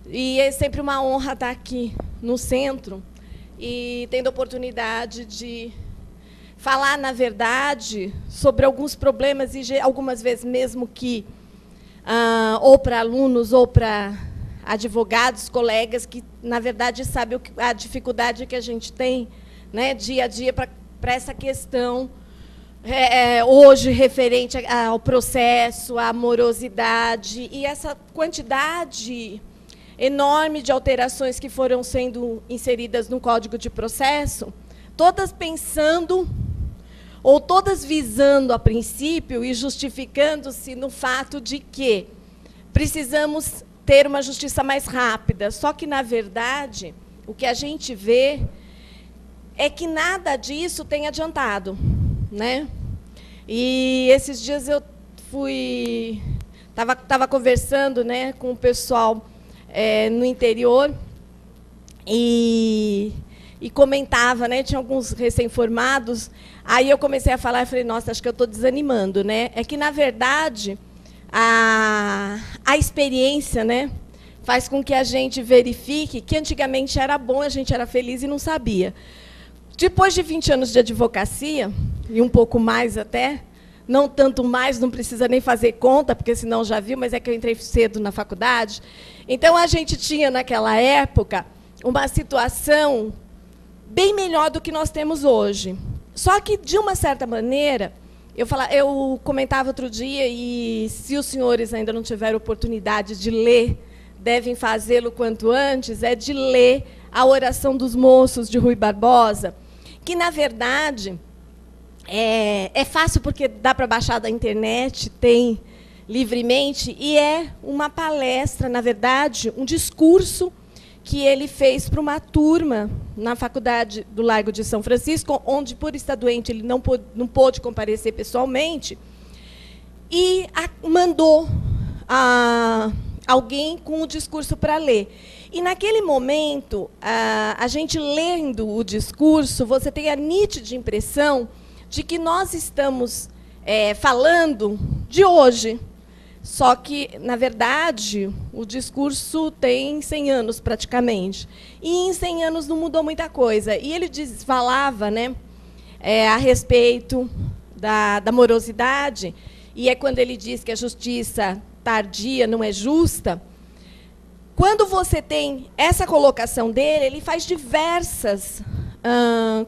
E é sempre uma honra estar aqui no centro e tendo a oportunidade de falar, na verdade, sobre alguns problemas, e algumas vezes mesmo que, ou para alunos, ou para advogados, colegas, que, na verdade, sabem a dificuldade que a gente tem, né, dia a dia para essa questão, hoje, referente ao processo, à morosidade, e essa quantidade enorme de alterações que foram sendo inseridas no Código de Processo, todas pensando, ou todas visando, a princípio, e justificando-se no fato de que precisamos ter uma justiça mais rápida. Só que, na verdade, o que a gente vê é que nada disso tem adiantado, né? E esses dias eu estava conversando, né, com o pessoal no interior e comentava, né, tinha alguns recém-formados, aí eu comecei a falar e falei, nossa, acho que eu estou desanimando, né? É que, na verdade, a experiência, né, faz com que a gente verifique que antigamente era bom, a gente era feliz e não sabia. Depois de 20 anos de advocacia, e um pouco mais até, não tanto mais, não precisa nem fazer conta, porque senão já viu, mas é que eu entrei cedo na faculdade. Então, a gente tinha, naquela época, uma situação bem melhor do que nós temos hoje. Só que, de uma certa maneira, eu comentava outro dia, e se os senhores ainda não tiveram oportunidade de ler, devem fazê-lo quanto antes, é de ler a Oração dos Moços, de Rui Barbosa, que, na verdade, é fácil porque dá para baixar da internet, tem livremente, e é uma palestra, na verdade, um discurso que ele fez para uma turma na Faculdade do Largo de São Francisco, onde, por estar doente, ele não pôde comparecer pessoalmente, e mandou alguém com o discurso para ler. E, naquele momento, a gente lendo o discurso, você tem a nítida impressão de que nós estamos falando de hoje. Só que, na verdade, o discurso tem 100 anos, praticamente. E, em 100 anos, não mudou muita coisa. E ele falava, né, a respeito da morosidade, e é quando ele diz que a justiça tardia não é justa. Quando você tem essa colocação dele, ele faz diversas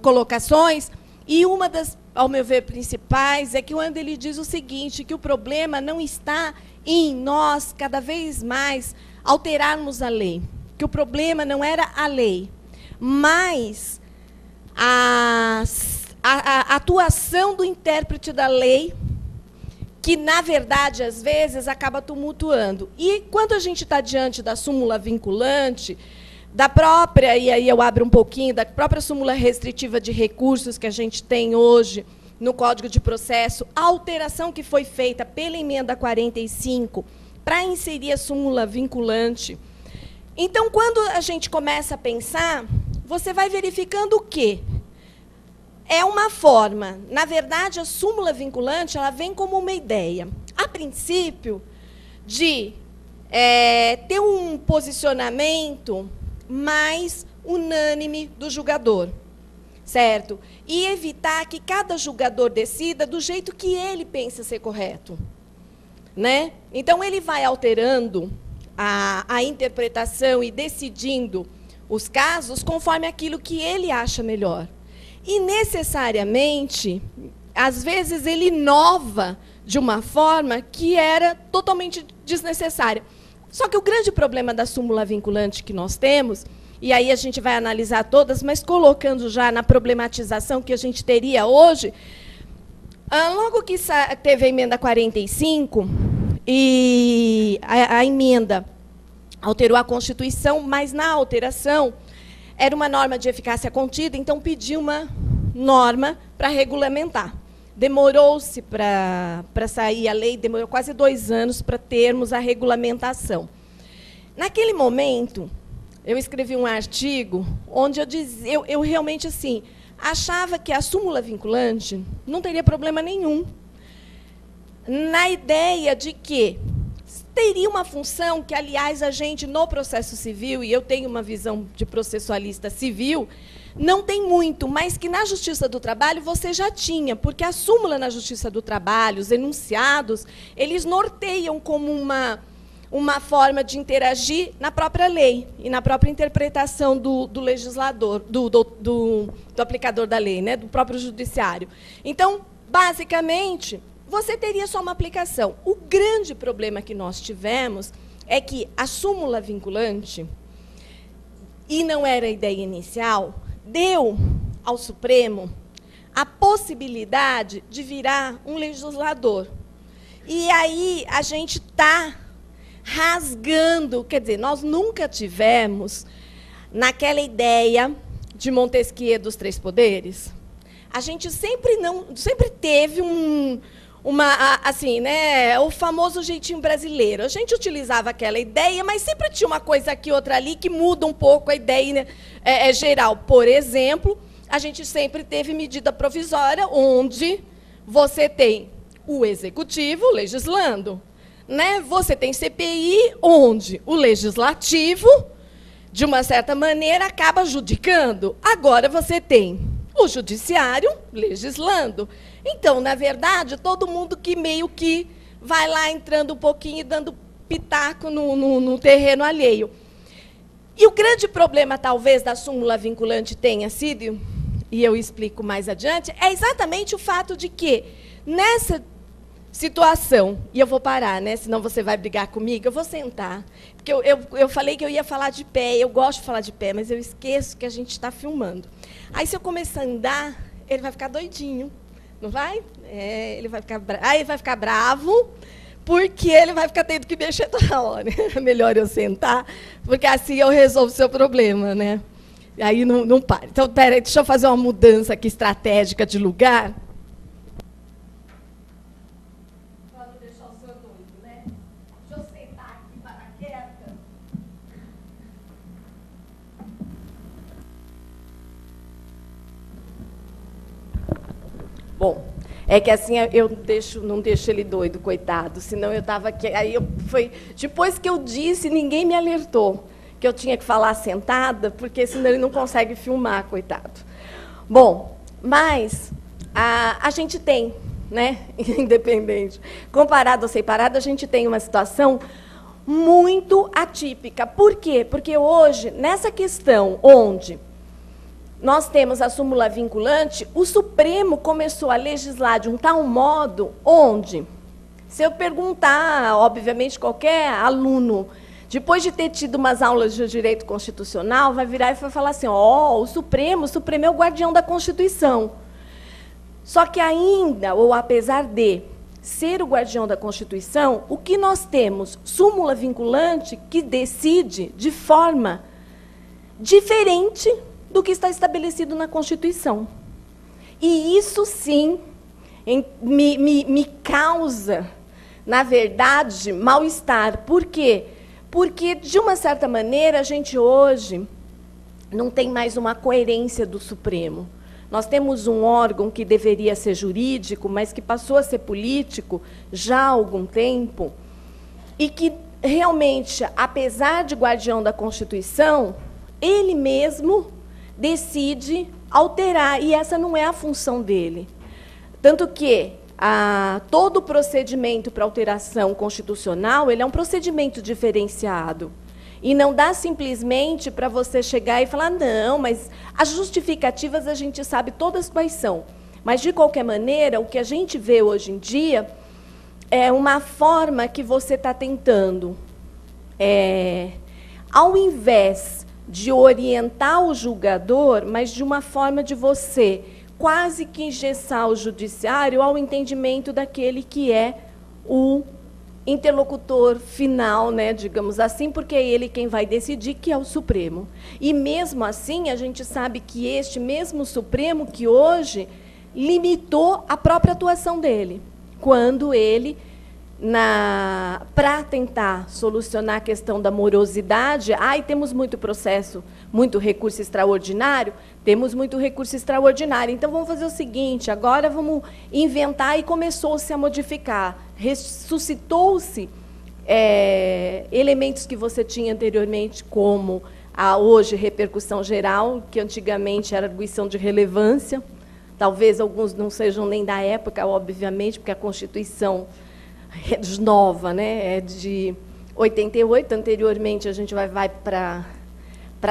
colocações, e uma das, ao meu ver, principais é que quando ele diz o seguinte, que o problema não está em nós, cada vez mais, alterarmos a lei. Que o problema não era a lei, mas a atuação do intérprete da lei, que, na verdade, às vezes, acaba tumultuando. E, quando a gente está diante da súmula vinculante, da própria, e aí eu abro um pouquinho, da própria súmula restritiva de recursos que a gente tem hoje no Código de Processo, a alteração que foi feita pela emenda 45 para inserir a súmula vinculante. Então, quando a gente começa a pensar, você vai verificando o quê? É uma forma, na verdade, a súmula vinculante, ela vem como uma ideia, a princípio, de ter um posicionamento mais unânime do julgador, certo? E evitar que cada julgador decida do jeito que ele pensa ser correto, né? Então, ele vai alterando a interpretação e decidindo os casos conforme aquilo que ele acha melhor. E, necessariamente, às vezes, ele inova de uma forma que era totalmente desnecessária. Só que o grande problema da súmula vinculante que nós temos, e aí a gente vai analisar todas, mas colocando já na problematização que a gente teria hoje, logo que teve a emenda 45, e a emenda alterou a Constituição, mas, na alteração, era uma norma de eficácia contida, então pediu uma norma para regulamentar. Demorou-se para sair a lei, demorou quase 2 anos para termos a regulamentação. Naquele momento, eu escrevi um artigo onde eu realmente assim, achava que a súmula vinculante não teria problema nenhum, na ideia de que, teria uma função que, aliás, a gente, no processo civil, e eu tenho uma visão de processualista civil, não tem muito, mas que na Justiça do Trabalho você já tinha, porque a súmula na Justiça do Trabalho, os enunciados, eles norteiam como uma forma de interagir na própria lei e na própria interpretação do legislador, do aplicador da lei, né, do próprio judiciário. Então, basicamente, você teria só uma aplicação. O grande problema que nós tivemos é que a súmula vinculante, e não era a ideia inicial, deu ao Supremo a possibilidade de virar um legislador. E aí a gente está rasgando, quer dizer, nós nunca tivemos naquela ideia de Montesquieu dos três poderes. A gente sempre teve assim, né, o famoso jeitinho brasileiro. A gente utilizava aquela ideia, mas sempre tinha uma coisa aqui, outra ali, que muda um pouco a ideia, né, geral. Por exemplo, a gente sempre teve medida provisória, onde você tem o executivo legislando, né? Você tem CPI, onde o legislativo, de uma certa maneira, acaba judicando. Agora você tem o judiciário legislando. Então, na verdade, todo mundo que meio que vai lá entrando um pouquinho e dando pitaco no terreno alheio. E o grande problema, talvez, da súmula vinculante tenha sido, e eu explico mais adiante, é exatamente o fato de que, nessa situação, e eu vou parar, né? Senão você vai brigar comigo, eu vou sentar. Porque eu falei que eu ia falar de pé, eu gosto de falar de pé, mas eu esqueço que a gente está filmando. Aí, se eu começar a andar, ele vai ficar doidinho, não vai? Ele vai ficar bravo, porque ele vai ficar tendo que mexer toda hora. É melhor eu sentar, porque assim eu resolvo o seu problema, né? Aí não para. Então, peraí, deixa eu fazer uma mudança aqui estratégica de lugar. Bom, é que assim eu não deixo ele doido, coitado, senão eu estava aqui. Depois que eu disse, ninguém me alertou que eu tinha que falar sentada, porque senão ele não consegue filmar, coitado. Bom, mas a gente tem, né, independente, comparado ou separado, a gente tem uma situação muito atípica. Por quê? Porque hoje, nessa questão onde nós temos a súmula vinculante, o Supremo começou a legislar de um tal modo onde, se eu perguntar, obviamente, qualquer aluno, depois de ter tido umas aulas de direito constitucional, vai virar e vai falar assim, o Supremo é o guardião da Constituição. Só que ainda, ou apesar de ser o guardião da Constituição, o que nós temos? Súmula vinculante que decide de forma diferente do que está estabelecido na Constituição. E isso, sim, me causa, na verdade, mal-estar. Por quê? Porque, de uma certa maneira, a gente hoje não tem mais uma coerência do Supremo. Nós temos um órgão que deveria ser jurídico, mas que passou a ser político já há algum tempo, e que, realmente, apesar de guardião da Constituição, ele mesmo decide alterar, e essa não é a função dele. Tanto que todo o procedimento para alteração constitucional ele é um procedimento diferenciado. E não dá simplesmente para você chegar e falar, não, mas as justificativas a gente sabe todas quais são. Mas, de qualquer maneira, o que a gente vê hoje em dia é uma forma que você está tentando, ao invés de orientar o julgador, mas de uma forma de você quase que engessar o judiciário ao entendimento daquele que é o interlocutor final, né, digamos assim, porque é ele quem vai decidir, que é o Supremo. E, mesmo assim, a gente sabe que este mesmo Supremo, que hoje limitou a própria atuação dele, quando ele, para tentar solucionar a questão da morosidade, temos muito processo, muito recurso extraordinário, temos muito recurso extraordinário, então vamos fazer o seguinte, agora vamos inventar, e começou-se a modificar, ressuscitou-se elementos que você tinha anteriormente, como a hoje repercussão geral, que antigamente era arguição de relevância. Talvez alguns não sejam nem da época, obviamente, porque a Constituição é nova, né? É de 88, anteriormente a gente vai para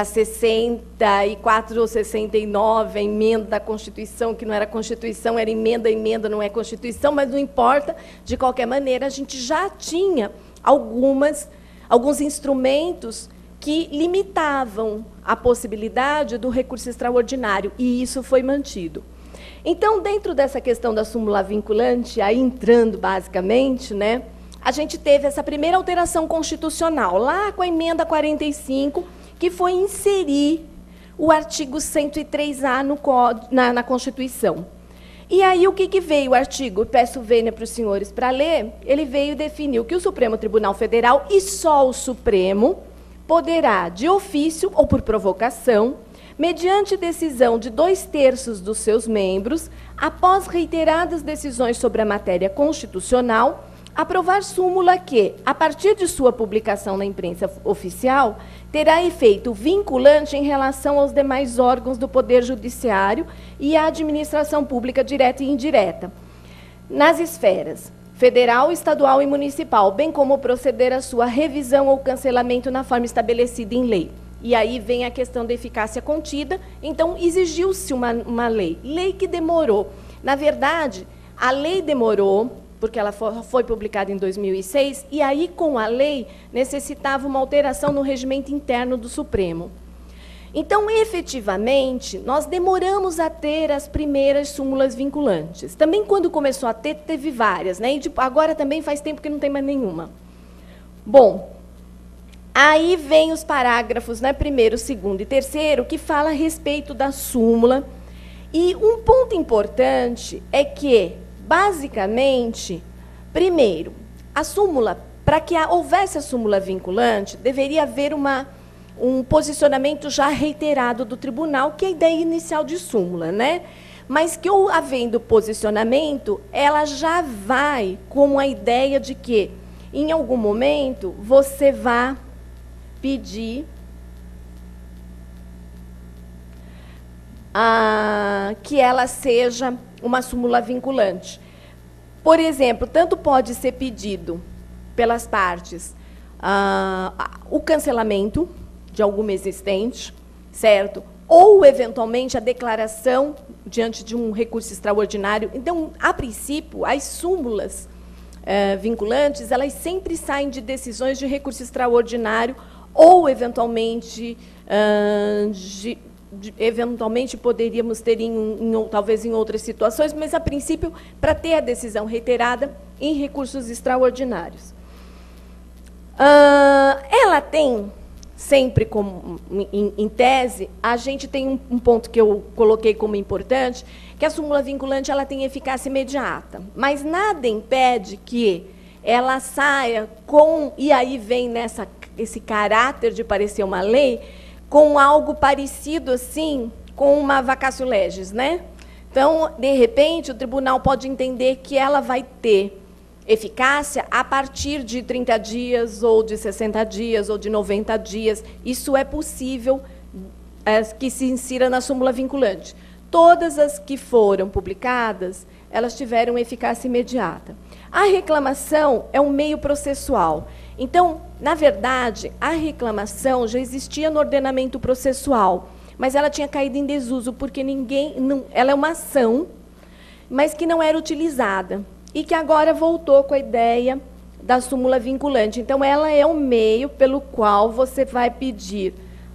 64 ou 69, a emenda da Constituição, que não era Constituição, era emenda, emenda não é Constituição, mas não importa, de qualquer maneira, a gente já tinha alguns instrumentos que limitavam a possibilidade do recurso extraordinário, e isso foi mantido. Então, dentro dessa questão da súmula vinculante, aí entrando basicamente, né, a gente teve essa primeira alteração constitucional, lá com a emenda 45, que foi inserir o artigo 103A na Constituição. E aí, o que veio o artigo? Eu peço vênia para os senhores para ler. Ele veio e definiu que o Supremo Tribunal Federal, e só o Supremo, poderá, de ofício ou por provocação, mediante decisão de 2/3 dos seus membros, após reiteradas decisões sobre a matéria constitucional, aprovar súmula que, a partir de sua publicação na imprensa oficial, terá efeito vinculante em relação aos demais órgãos do Poder Judiciário e à administração pública direta e indireta, nas esferas federal, estadual e municipal, bem como proceder à sua revisão ou cancelamento na forma estabelecida em lei. E aí vem a questão da eficácia contida, então exigiu-se uma lei. Lei que demorou. Na verdade, a lei demorou, porque ela foi publicada em 2006, e aí, com a lei, necessitava uma alteração no regimento interno do Supremo. Então, efetivamente, nós demoramos a ter as primeiras súmulas vinculantes. Também, quando começou a ter, teve várias, né? E agora também faz tempo que não tem mais nenhuma. Bom, aí vem os parágrafos, né, 1º, 2º e 3º, que fala a respeito da súmula. E um ponto importante é que, basicamente, primeiro, a súmula, para que houvesse a súmula vinculante, deveria haver um posicionamento já reiterado do tribunal, que é a ideia inicial de súmula, né? Mas que, havendo posicionamento, ela já vai com a ideia de que, em algum momento, você vai pedir que ela seja uma súmula vinculante. Por exemplo, tanto pode ser pedido pelas partes o cancelamento de alguma existente, certo? Ou, eventualmente, a declaração diante de um recurso extraordinário. Então, a princípio, as súmulas vinculantes, elas sempre saem de decisões de recurso extraordinário ou, eventualmente, eventualmente poderíamos ter, talvez, em outras situações, mas, a princípio, para ter a decisão reiterada em recursos extraordinários. Ela tem, sempre como, em tese, a gente tem um ponto que eu coloquei como importante, que a súmula vinculante ela tem eficácia imediata, mas nada impede que ela saia com, e aí vem esse caráter de parecer uma lei, com algo parecido assim com uma vacatio legis, né? Então, de repente, o tribunal pode entender que ela vai ter eficácia a partir de 30 dias, ou de 60 dias, ou de 90 dias. Isso é possível que se insira na súmula vinculante. Todas as que foram publicadas, elas tiveram eficácia imediata. A reclamação é um meio processual. Então, na verdade, a reclamação já existia no ordenamento processual, mas ela tinha caído em desuso, porque ela é uma ação, mas que não era utilizada, e que agora voltou com a ideia da súmula vinculante. Então, ela é um meio pelo qual você vai pedir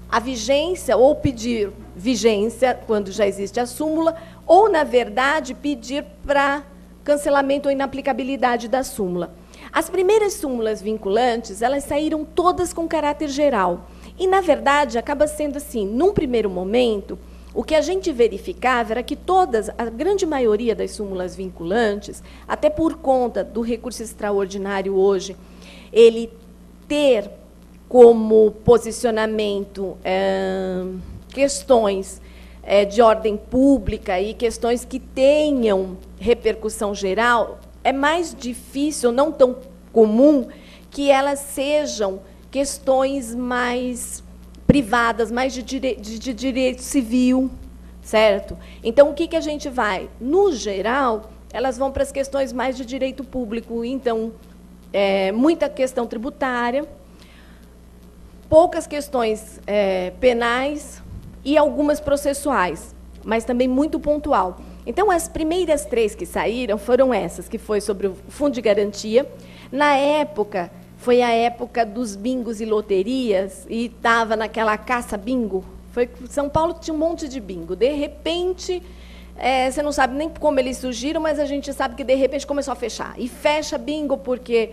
a vigência, ou pedir vigência, quando já existe a súmula, ou, na verdade, pedir para cancelamento ou inaplicabilidade da súmula. As primeiras súmulas vinculantes, elas saíram todas com caráter geral. E, na verdade, acaba sendo assim, num primeiro momento, o que a gente verificava era que a grande maioria das súmulas vinculantes, até por conta do recurso extraordinário hoje, ele ter como posicionamento questões de ordem pública e questões que tenham repercussão geral, é mais difícil, não tão comum, que elas sejam questões mais privadas, mais de direito civil, certo? Então, o que a gente vai? No geral, elas vão para as questões mais de direito público, então, muita questão tributária, poucas questões penais e algumas processuais, mas também muito pontual. Então, as primeiras 3 que saíram foram essas, que foi sobre o Fundo de Garantia. Na época, foi a época dos bingos e loterias, e estava naquela caça-bingo. São Paulo tinha um monte de bingo. De repente, você não sabe nem como eles surgiram, mas a gente sabe que, de repente, começou a fechar. E fecha bingo porque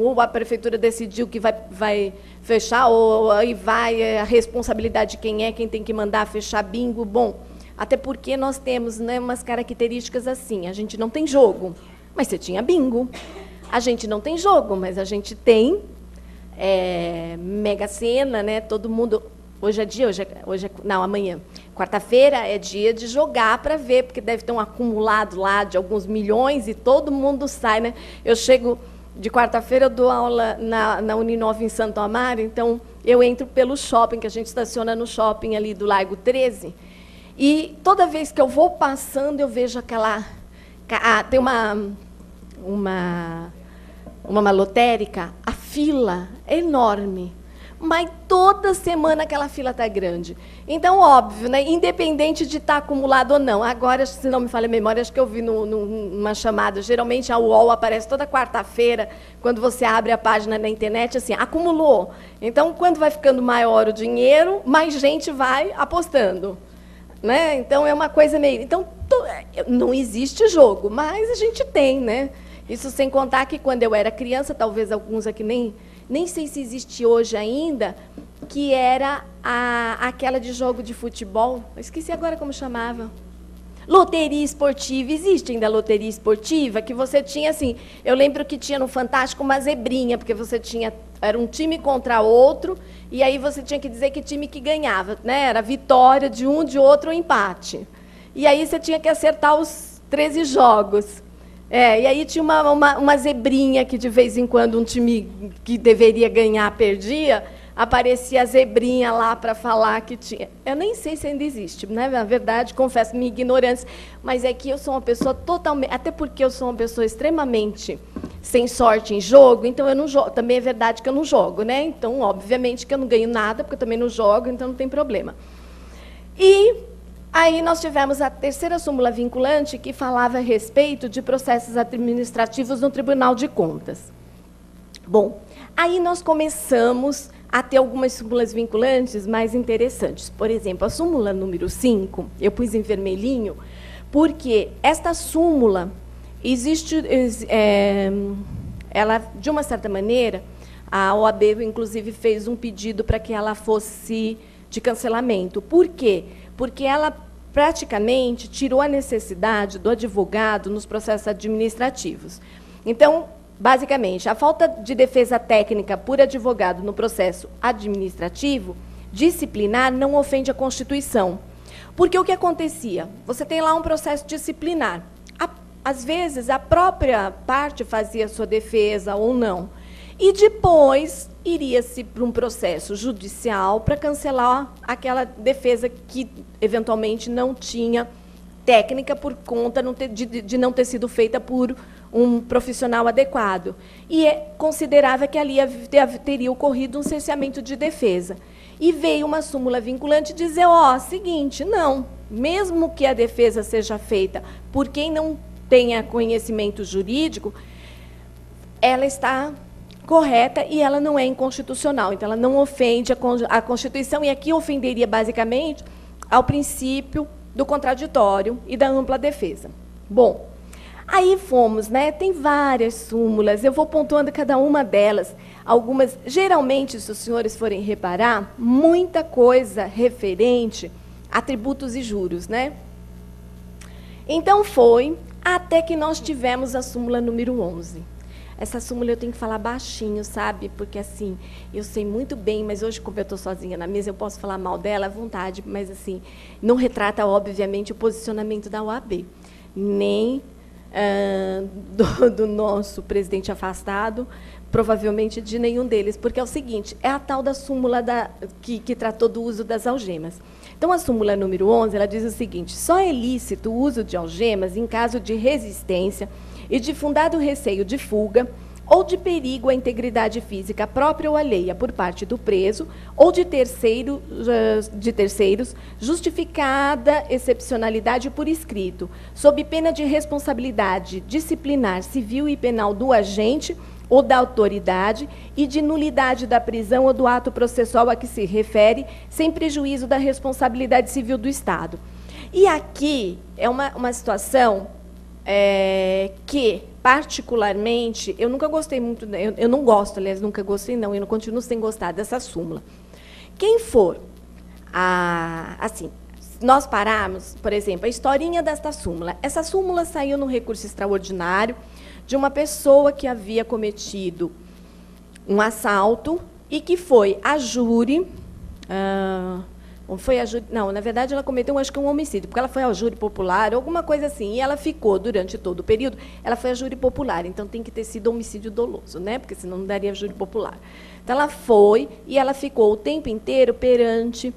ou a prefeitura decidiu que vai fechar, ou aí vai a responsabilidade de quem tem que mandar fechar bingo. Bom, até porque nós temos, né, umas características assim. A gente não tem jogo, mas você tinha bingo. A gente não tem jogo, mas a gente tem Mega Sena, né? Todo mundo... Não, amanhã. Quarta-feira é dia de jogar para ver, porque deve ter um acumulado lá de alguns milhões e todo mundo sai, né? Eu chego... De quarta-feira eu dou aula na Uninove em Santo Amaro, então eu entro pelo shopping, que a gente estaciona no shopping ali do Largo 13, e toda vez que eu vou passando, eu vejo aquela... tem uma lotérica, a fila é enorme, mas toda semana aquela fila está grande. Então, óbvio, né, independente de estar acumulado ou não. Agora, se não me falha a memória, acho que eu vi numa chamada, geralmente a UOL aparece toda quarta-feira, quando você abre a página na internet, assim, acumulou. Então, quando vai ficando maior o dinheiro, mais gente vai apostando. Né? Então, é uma coisa meio... Então, não existe jogo, mas a gente tem, né? Isso sem contar que, quando eu era criança, talvez alguns aqui nem sei se existe hoje ainda, que era aquela de jogo de futebol. Eu esqueci agora como chamava. Loteria esportiva. Existe ainda a loteria esportiva, que você tinha, assim... Eu lembro que tinha no Fantástico uma zebrinha, porque você tinha... Era um time contra outro, e aí você tinha que dizer que time que ganhava, né? Era vitória de um, de outro, ou empate. E aí você tinha que acertar os 13 jogos. E aí tinha uma zebrinha que, de vez em quando, um time que deveria ganhar perdia, aparecia a zebrinha lá para falar que tinha. Eu nem sei se ainda existe, né? Na verdade, confesso minha ignorância, mas é que eu sou uma pessoa totalmente... Até porque eu sou uma pessoa extremamente sem sorte em jogo, então eu não jogo. Também é verdade que eu não jogo, né? Então, obviamente, que eu não ganho nada, porque eu também não jogo, então não tem problema. E... aí nós tivemos a terceira súmula vinculante, que falava a respeito de processos administrativos no Tribunal de Contas. Bom, aí nós começamos a ter algumas súmulas vinculantes mais interessantes. Por exemplo, a súmula número 5, eu pus em vermelhinho, porque esta súmula existe... ela, de uma certa maneira, a OAB, inclusive, fez um pedido para que ela fosse de cancelamento. Por quê? Porque ela praticamente tirou a necessidade do advogado nos processos administrativos. Então, basicamente, a falta de defesa técnica por advogado no processo administrativo, disciplinar, não ofende a Constituição. Porque o que acontecia? Você tem lá um processo disciplinar. Às vezes, a própria parte fazia sua defesa ou não. E depois iria-se para um processo judicial para cancelar aquela defesa que, eventualmente, não tinha técnica por conta de não ter sido feita por um profissional adequado. E considerava que ali teria ocorrido um cerceamento de defesa. E veio uma súmula vinculante dizer, seguinte, não, mesmo que a defesa seja feita por quem não tenha conhecimento jurídico, ela está correta e ela não é inconstitucional. Então, ela não ofende a Constituição, e aqui ofenderia, basicamente, ao princípio do contraditório e da ampla defesa. Bom, aí fomos, né? Tem várias súmulas, eu vou pontuando cada uma delas. Algumas, geralmente, se os senhores forem reparar, muita coisa referente a tributos e juros, né? Então, foi até que nós tivemos a súmula número 11. Essa súmula eu tenho que falar baixinho, sabe? Porque, assim, eu sei muito bem, mas hoje, como eu estou sozinha na mesa, eu posso falar mal dela à vontade, mas, assim, não retrata, obviamente, o posicionamento da OAB, nem do nosso presidente afastado, provavelmente de nenhum deles, porque é o seguinte, é a tal da súmula que tratou do uso das algemas. Então, a súmula número 11, ela diz o seguinte: só é lícito o uso de algemas em caso de resistência e de fundado receio de fuga ou de perigo à integridade física própria ou alheia por parte do preso ou de terceiros, justificada excepcionalidade por escrito, sob pena de responsabilidade disciplinar civil e penal do agente ou da autoridade e de nulidade da prisão ou do ato processual a que se refere, sem prejuízo da responsabilidade civil do Estado. E aqui é uma situação que, particularmente, eu nunca gostei muito, eu não gosto, aliás, nunca gostei, não, eu não continuo sem gostar dessa súmula. Quem for, assim, nós pararmos, por exemplo, a historinha desta súmula. Essa súmula saiu num recurso extraordinário de uma pessoa que havia cometido um assalto e que foi a júri. Não, na verdade, ela cometeu, acho que um homicídio, porque ela foi ao júri popular, alguma coisa assim, e ela ficou, durante todo o período, ela foi ao júri popular, então tem que ter sido homicídio doloso, né? Porque senão não daria júri popular. Então, ela foi e ela ficou o tempo inteiro perante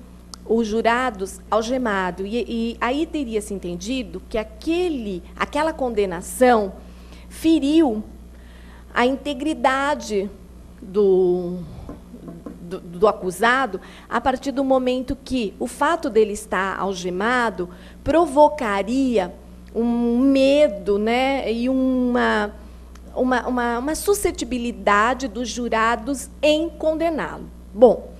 os jurados algemado, e aí teria-se entendido que aquela condenação feriu a integridade do acusado, a partir do momento que o fato dele estar algemado provocaria um medo, né, e uma suscetibilidade dos jurados em condená-lo. Bom,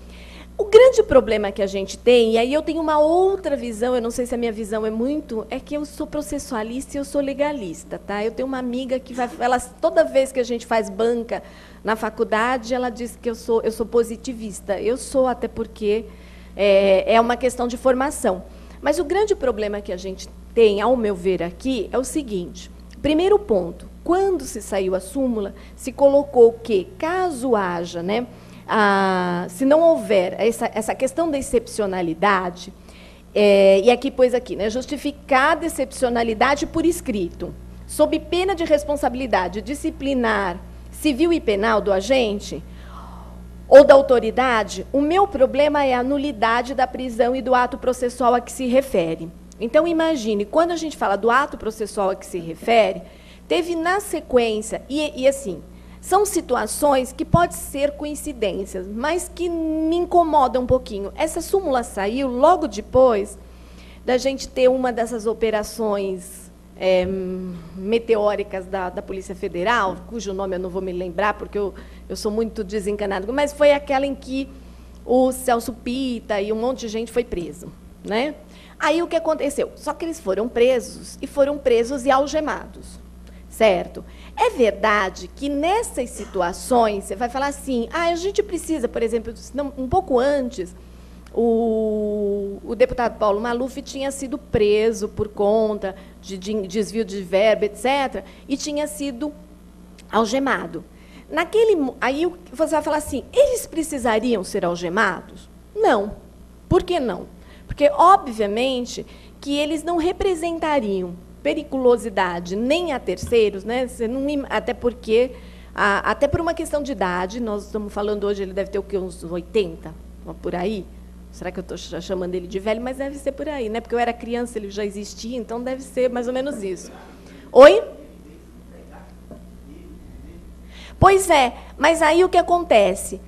o grande problema que a gente tem, e aí eu tenho uma outra visão, eu não sei se a minha visão é que eu sou processualista e eu sou legalista, tá? Eu tenho uma amiga que toda vez que a gente faz banca na faculdade, ela diz que eu sou positivista. Eu sou, até porque é uma questão de formação. Mas o grande problema que a gente tem, ao meu ver aqui, é o seguinte: primeiro ponto, quando se saiu a súmula, se colocou que, caso haja, né, se não houver essa questão da excepcionalidade, e aqui pôs aqui, né, justificada excepcionalidade por escrito, sob pena de responsabilidade disciplinar civil e penal do agente ou da autoridade, o meu problema é a nulidade da prisão e do ato processual a que se refere. Então, imagine, quando a gente fala do ato processual a que se refere, teve na sequência, e assim, são situações que podem ser coincidências, mas que me incomodam um pouquinho. Essa súmula saiu logo depois da gente ter uma dessas operações meteóricas da Polícia Federal, cujo nome eu não vou me lembrar, porque eu sou muito desencanada, mas foi aquela em que o Celso Pitta e um monte de gente foi preso, né? Aí o que aconteceu? Só que eles foram presos e algemados, certo? É verdade que nessas situações, você vai falar assim, a gente precisa, por exemplo, um pouco antes, o deputado Paulo Maluf tinha sido preso por conta de desvio de verba, etc., e tinha sido algemado. Aí você vai falar assim, eles precisariam ser algemados? Não. Por que não? Porque, obviamente, que eles não representariam periculosidade nem a terceiros, né? Até porque, até por uma questão de idade, nós estamos falando hoje, ele deve ter o quê? Uns 80, por aí? Será que eu estou chamando ele de velho? Mas deve ser por aí, né? Porque eu era criança, ele já existia, então deve ser mais ou menos isso. Oi? Pois é, mas aí o que acontece?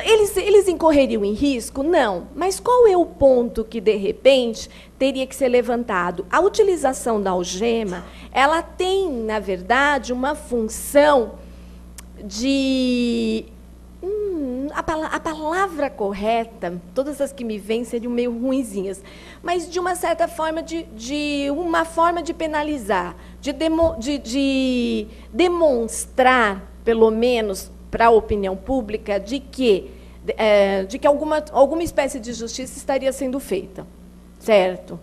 Eles incorreriam em risco? Não. Mas qual é o ponto que, de repente, teria que ser levantado? A utilização da algema, ela tem, na verdade, uma função de... a palavra correta, todas as que me vêm seriam meio ruinzinhas, mas de uma certa forma, uma forma de penalizar, de demonstrar, pelo menos, para a opinião pública de que alguma espécie de justiça estaria sendo feita, certo?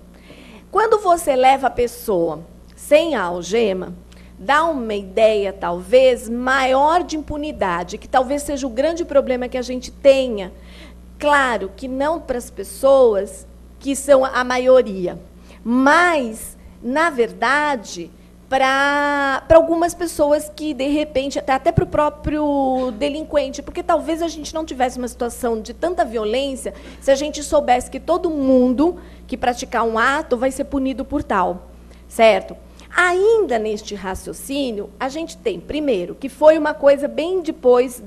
Quando você leva a pessoa sem a algema, dá uma ideia, talvez, maior de impunidade, que talvez seja o grande problema que a gente tenha. Claro que não para as pessoas que são a maioria, mas, na verdade, para algumas pessoas que, de repente, até para o próprio delinquente, porque talvez a gente não tivesse uma situação de tanta violência se a gente soubesse que todo mundo que praticar um ato vai ser punido por tal, certo? Ainda neste raciocínio, a gente tem, primeiro, que foi uma coisa bem depois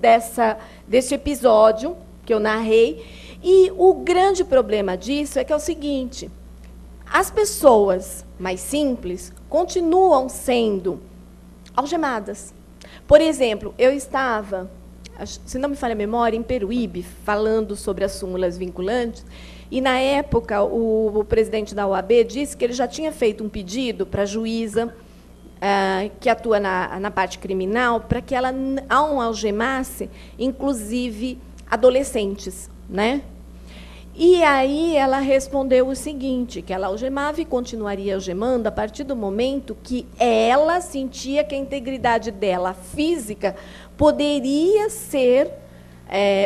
desse episódio que eu narrei, e o grande problema disso é que é o seguinte: as pessoas mais simples continuam sendo algemadas. Por exemplo, eu estava, se não me falha a memória, em Peruíbe, falando sobre as súmulas vinculantes, e, na época, o presidente da OAB disse que ele já tinha feito um pedido para a juíza, que atua na parte criminal, para que ela não algemasse, inclusive, adolescentes, né? E aí ela respondeu o seguinte, que ela algemava e continuaria algemando a partir do momento que ela sentia que a integridade dela física poderia ser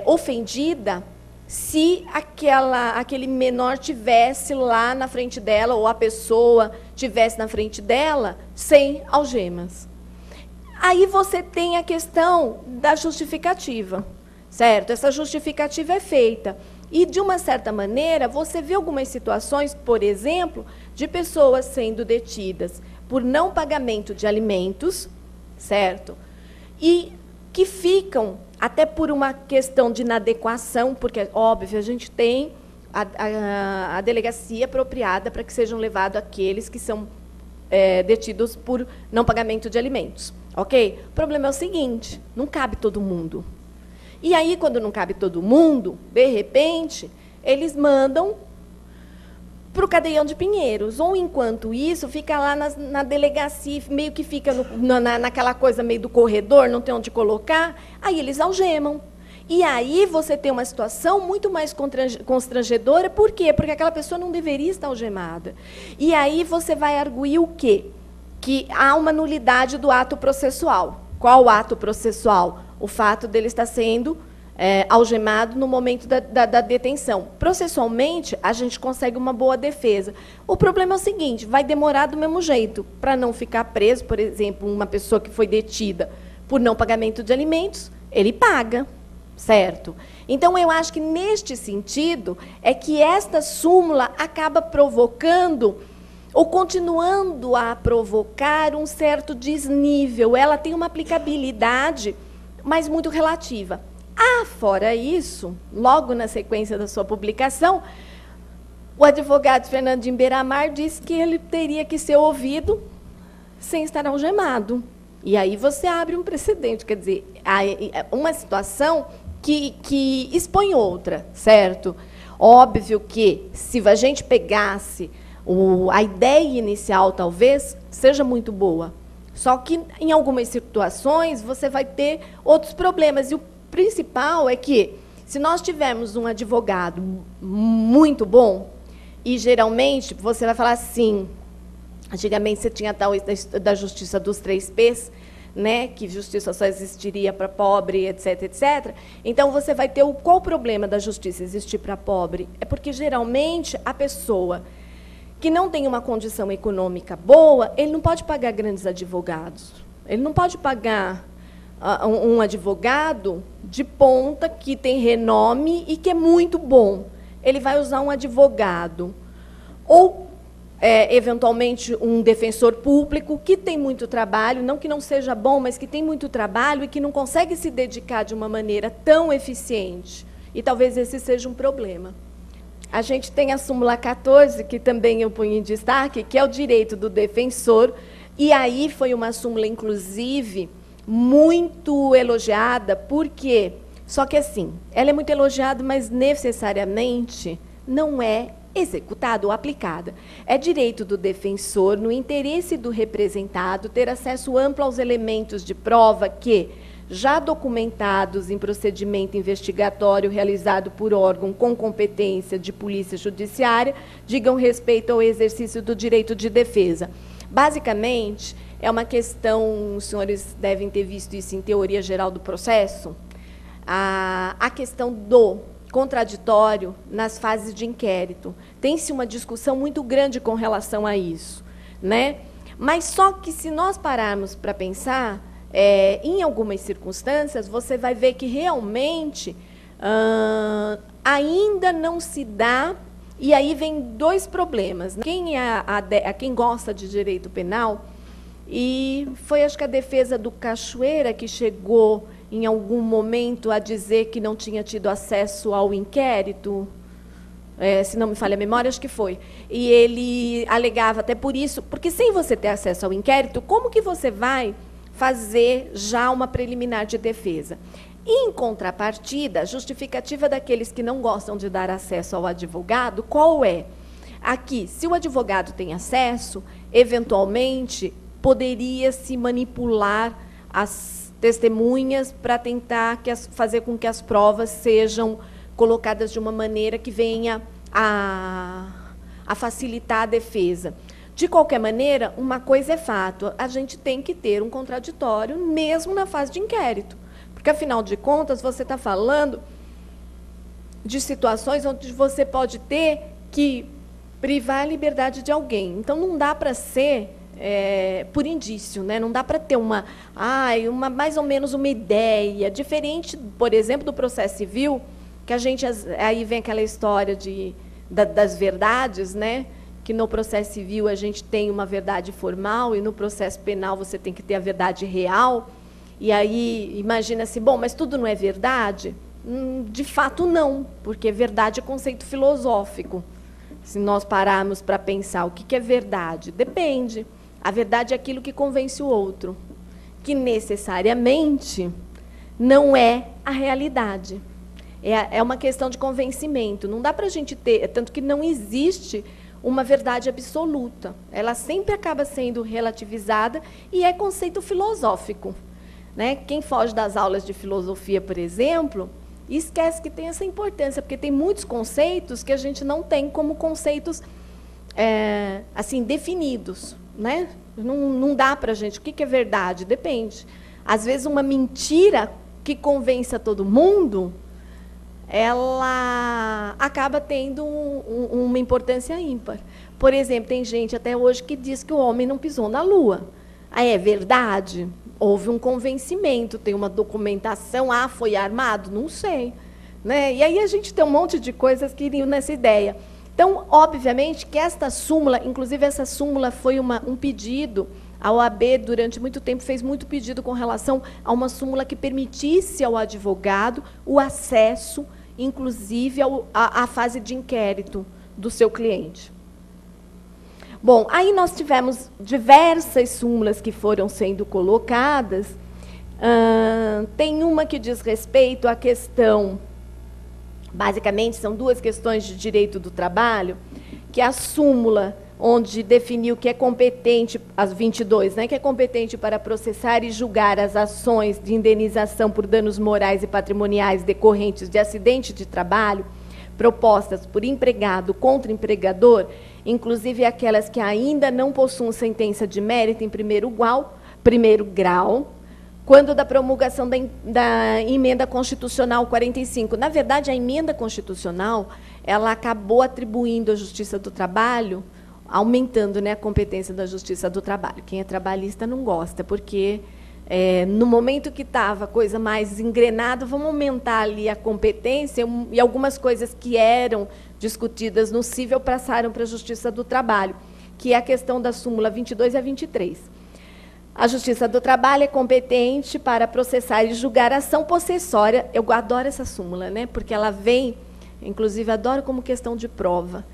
ofendida se aquele menor tivesse lá na frente dela, ou a pessoa tivesse na frente dela, sem algemas. Aí você tem a questão da justificativa, certo? Essa justificativa é feita. E, de uma certa maneira, você vê algumas situações, por exemplo, de pessoas sendo detidas por não pagamento de alimentos, certo? E que ficam, até por uma questão de inadequação, porque, óbvio, a gente tem a delegacia apropriada para que sejam levados aqueles que são detidos por não pagamento de alimentos. Ok? O problema é o seguinte: não cabe todo mundo. E aí, quando não cabe todo mundo, de repente, eles mandam para o Cadeião de Pinheiros. Ou, enquanto isso, fica lá na delegacia, meio que fica naquela coisa meio do corredor, não tem onde colocar, aí eles algemam. E aí você tem uma situação muito mais constrangedora. Por quê? Porque aquela pessoa não deveria estar algemada. E aí você vai arguir o quê? Que há uma nulidade do ato processual. Qual o ato processual? O fato dele estar sendo algemado no momento da detenção. Processualmente, a gente consegue uma boa defesa. O problema é o seguinte: vai demorar do mesmo jeito. Para não ficar preso, por exemplo, uma pessoa que foi detida por não pagamento de alimentos, ele paga, certo? Então, eu acho que, neste sentido, é que esta súmula acaba provocando, ou continuando a provocar, um certo desnível. Ela tem uma aplicabilidade, mas muito relativa. Fora isso, logo na sequência da sua publicação, o advogado Fernandinho Beiramar disse que ele teria que ser ouvido sem estar algemado. E aí você abre um precedente, quer dizer, uma situação que expõe outra, certo? Óbvio que, se a gente pegasse a ideia inicial, talvez, seja muito boa. Só que, em algumas situações, você vai ter outros problemas. E o principal é que, se nós tivermos um advogado muito bom, e, geralmente, você vai falar assim, antigamente você tinha tal da justiça dos 3 P's, né, que justiça só existiria para pobre, etc, etc. Então, você vai ter qual o problema da justiça existir para pobre? É porque, geralmente, a pessoa que não tem uma condição econômica boa, ele não pode pagar grandes advogados. Ele não pode pagar um advogado de ponta que tem renome e que é muito bom. Ele vai usar um advogado, ou, eventualmente, um defensor público que tem muito trabalho, não que não seja bom, mas que tem muito trabalho e que não consegue se dedicar de uma maneira tão eficiente. E talvez esse seja um problema. A gente tem a súmula 14, que também eu ponho em destaque, que é o direito do defensor, e aí foi uma súmula, inclusive, muito elogiada, porque, só que assim, ela é muito elogiada, mas necessariamente não é executada ou aplicada. É direito do defensor, no interesse do representado, ter acesso amplo aos elementos de prova que, já documentados em procedimento investigatório realizado por órgão com competência de polícia judiciária, digam respeito ao exercício do direito de defesa. Basicamente, é uma questão, os senhores devem ter visto isso em teoria geral do processo, a questão do contraditório nas fases de inquérito. Tem-se uma discussão muito grande com relação a isso, né? Mas só que se nós pararmos para pensar, em algumas circunstâncias, você vai ver que realmente ainda não se dá, e aí vem dois problemas. Quem gosta de direito penal, e foi, acho que, a defesa do Cachoeira que chegou, em algum momento, a dizer que não tinha tido acesso ao inquérito, se não me falha a memória, acho que foi. E ele alegava até por isso, porque sem você ter acesso ao inquérito, como que você vai fazer já uma preliminar de defesa? Em contrapartida, a justificativa daqueles que não gostam de dar acesso ao advogado, qual é? Aqui, se o advogado tem acesso, eventualmente, poderia-se manipular as testemunhas para tentar fazer com que as provas sejam colocadas de uma maneira que venha a facilitar a defesa. De qualquer maneira, uma coisa é fato, a gente tem que ter um contraditório, mesmo na fase de inquérito. Porque, afinal de contas, você está falando de situações onde você pode ter que privar a liberdade de alguém. Então, não dá para ser por indício, né? Não dá para ter mais ou menos uma ideia. Diferente, por exemplo, do processo civil, que a gente, aí vem aquela história das verdades, né? Que no processo civil a gente tem uma verdade formal e no processo penal você tem que ter a verdade real. E aí imagina-se, bom, mas tudo não é verdade? De fato, não, porque verdade é conceito filosófico. Se nós pararmos para pensar o que é verdade, depende. A verdade é aquilo que convence o outro, que necessariamente não é a realidade. É uma questão de convencimento. Não dá para a gente ter, tanto que não existe uma verdade absoluta. Ela sempre acaba sendo relativizada e é conceito filosófico. Né? Quem foge das aulas de filosofia, por exemplo, esquece que tem essa importância, porque tem muitos conceitos que a gente não tem como conceitos assim, definidos. Né? Não dá para a gente. O que é verdade? Depende. Às vezes, uma mentira que convence a todo mundo, ela acaba tendo uma importância ímpar. Por exemplo, tem gente até hoje que diz que o homem não pisou na Lua. É verdade? Houve um convencimento, tem uma documentação, foi armado? Não sei. Né? E aí a gente tem um monte de coisas que iriam nessa ideia. Então, obviamente, que esta súmula, inclusive essa súmula foi um pedido, a OAB, durante muito tempo, fez muito pedido com relação a uma súmula que permitisse ao advogado o acesso, inclusive, à fase de inquérito do seu cliente. Bom, aí nós tivemos diversas súmulas que foram sendo colocadas. Tem uma que diz respeito à questão, basicamente, são duas questões de direito do trabalho, que é a súmula, onde definiu que é competente, as 22, né, que é competente para processar e julgar as ações de indenização por danos morais e patrimoniais decorrentes de acidente de trabalho, propostas por empregado contra empregador, inclusive aquelas que ainda não possuem sentença de mérito em primeiro grau, quando da promulgação da emenda constitucional 45. Na verdade, a emenda constitucional, ela acabou atribuindo à Justiça do Trabalho, aumentando, né, a competência da Justiça do Trabalho. Quem é trabalhista não gosta, porque no momento que estava a coisa mais engrenada, vamos aumentar ali a competência, e algumas coisas que eram discutidas no cível passaram para a Justiça do Trabalho, que é a questão da súmula 22 a 23. A Justiça do Trabalho é competente para processar e julgar a ação possessória. Eu adoro essa súmula, né, porque ela vem, inclusive, adoro como questão de prova.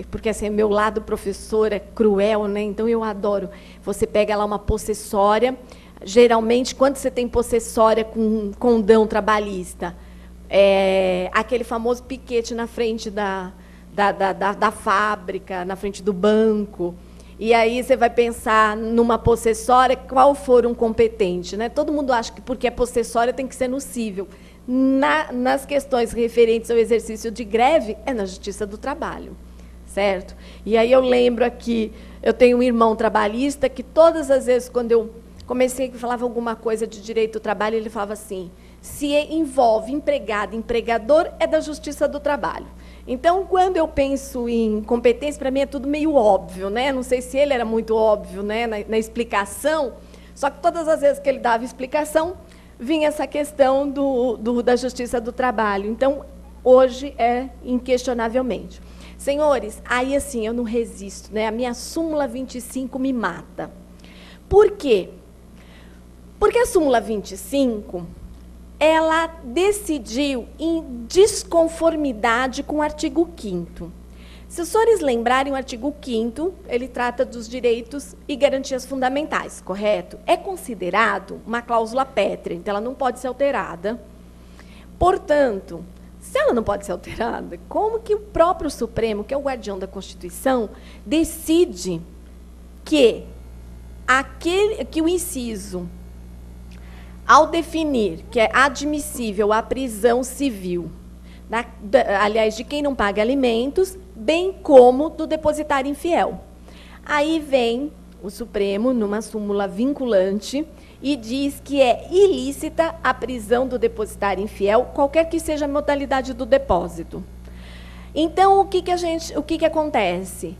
Porque assim, meu lado professor é cruel, né? Então eu adoro. Você pega lá uma possessória, geralmente, quando você tem possessória com condão trabalhista, aquele famoso piquete na frente da fábrica, na frente do banco. E aí você vai pensar numa possessória, qual for um competente, né? Todo mundo acha que porque é possessória tem que ser no cível. Nas questões referentes ao exercício de greve, é na Justiça do Trabalho, certo? E aí eu lembro aqui, eu tenho um irmão trabalhista que todas as vezes, quando eu comecei a falar alguma coisa de direito do trabalho, ele falava assim, se envolve empregado e empregador, é da Justiça do Trabalho. Então, quando eu penso em competência, para mim é tudo meio óbvio, né? Não sei se ele era muito óbvio, né, na explicação, só que todas as vezes que ele dava explicação, vinha essa questão da justiça do trabalho. Então, hoje é inquestionavelmente. Senhores, aí assim, eu não resisto, né? A minha súmula 25 me mata. Por quê? Porque a súmula 25, ela decidiu em desconformidade com o artigo 5º. Se os senhores lembrarem, o artigo 5º, ele trata dos direitos e garantias fundamentais, correto? É considerado uma cláusula pétrea, então ela não pode ser alterada. Portanto, se ela não pode ser alterada, como que o próprio Supremo, que é o guardião da Constituição, decide que o inciso, ao definir que é admissível a prisão civil, aliás, de quem não paga alimentos, bem como do depositário infiel. Aí vem o Supremo, numa súmula vinculante, e diz que é ilícita a prisão do depositário infiel, qualquer que seja a modalidade do depósito. Então, o que acontece?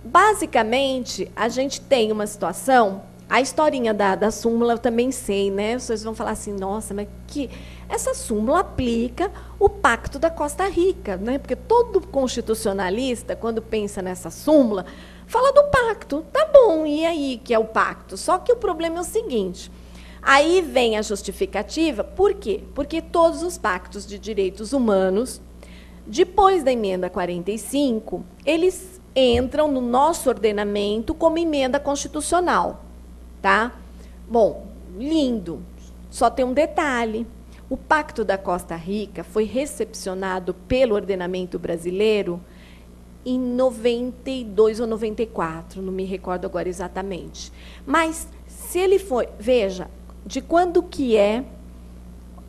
Basicamente, a gente tem uma situação, a historinha da súmula eu também sei, né? Vocês vão falar assim, nossa, mas que essa súmula aplica o Pacto da Costa Rica, né? Porque todo constitucionalista, quando pensa nessa súmula, fala do pacto. Tá bom, e aí que é o pacto? Só que o problema é o seguinte, aí vem a justificativa, por quê? Porque todos os pactos de direitos humanos, depois da emenda 45, eles entram no nosso ordenamento como emenda constitucional. Tá? Bom, lindo. Só tem um detalhe. O Pacto da Costa Rica foi recepcionado pelo ordenamento brasileiro em 92 ou 94, não me recordo agora exatamente. Mas, se ele foi... Veja, de quando que é